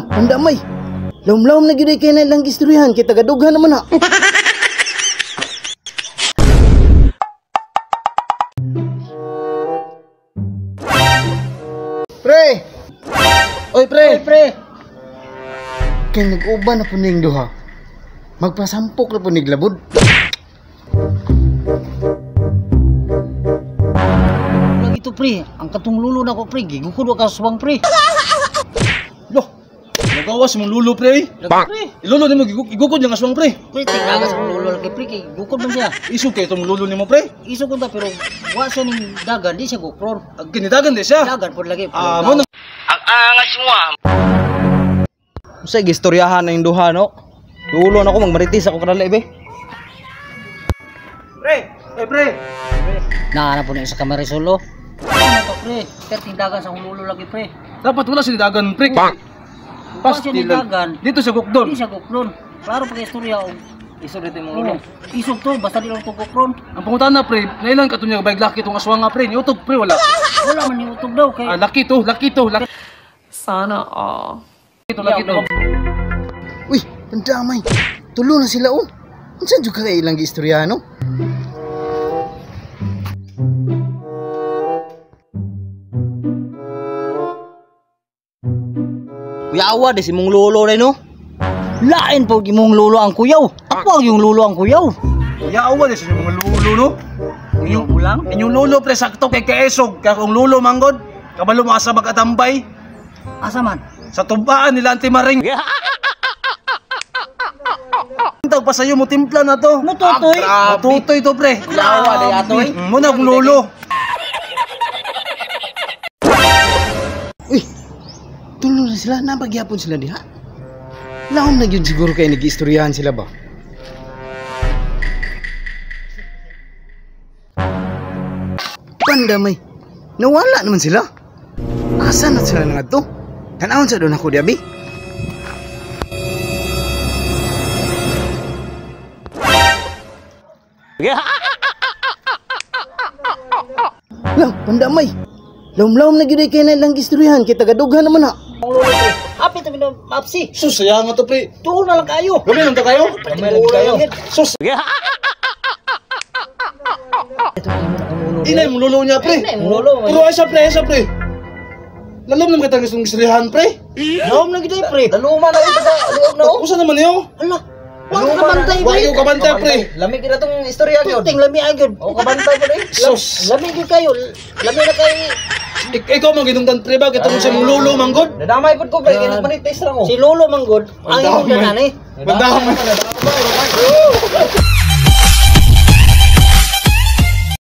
Pandamay. Laom-laom na gyud kay na lang istoryahan kay tagadughan naman na. Pre. Oy pre. Kay nag-uban na po ning duha. Magpasampok na po ning labod. Lagi to pre, ang katong lulo na ko pre, gigukod ka suwang pre. Loh, nagawas mong lulo pre. Pre, Ilulo nimo gigukod yung aswang pre. pre tigagas ang lulo lagi pre, kay gukod man siya. Isu kay itong lulo nimo pre. Iso ko ta pero wa siya ning dagan, di siya gukron. Ginidagan di siya. Dagan pod lagi. Mo Ang angas mo ah. Sa gistoryahan na yung duha no. Dulo na ko magmaritis ako kada lebe. Pre. Na po ni sa kamera solo. Ano to pre? Kaya tindagan sa lulo lagi pre. Dapat wala si dagan pre. Pas siya dagan. Dito sa gukdon. Di siya gukron. Klaro pa kay istorya og iso dito mo ulo. Isog to basta di lang to gukron. Ang pangutana pre, nailan ka to niya bayag laki tong aswang nga pre. Niutog pre wala. Wala man ni utog daw kay Laki to. Sana all. Laki to. Uy, pandamay. Tulo na sila oh. Unsa jud ka ilang gistoryahan no? kuyawa de si mong lolo rin no. Lain po imong lolo ang kuyaw. Ako ang yung lolo ang kuyaw. Yawa di sa mga lulo no. Inyong ulang? Inyong lulo pre sakto kay kaesog. Kaya kung lulo manggod, kabalo mo asa magatambay. Asa man? Sa tubaan nila Auntie Maring. Tawag pa sa'yo mo timpla na to. Matutoy? Matutoy to pre. Yawa de atoy. Muna kong lulo. Uy, tulo na sila. Napagyapon sila diha. Laom na yun siguro kayo nag-istoryahan sila ba? Pandamay. Nawala naman sila. Asa na sila nga to? Tanawon sa doon ako di abi? Lang, pandamay. Laom-laom na gyud kay na lang istoryahan kay tagadughan naman na. Apit na minum mapsi. Sus, sayang nga to pre. Tuon na lang kayo. Gabi lang to kayo? Gabi lang kayo. Sus. Inay mong lulo niya pre. Inay mong lulo. Pero ay sa pre. Lalom naman kitang gustong istoryahan pre. Laom na gid pre. Daluma na ito luog na oh. Usa naman niyo? Ala. Wa kabantay pre. Wayo kabantay pre. Lami gid atong istorya gyud. Ting lami agad. O kabantay po eh. Sus. Lami gid kayo. Lami na kay Ikaw man ginungdan pre ba kitong sa mong lulo manggod? nadamay pud ko pre kay nagmanitis ra ko. Si Lolo manggod ang imong danani. Bandamay.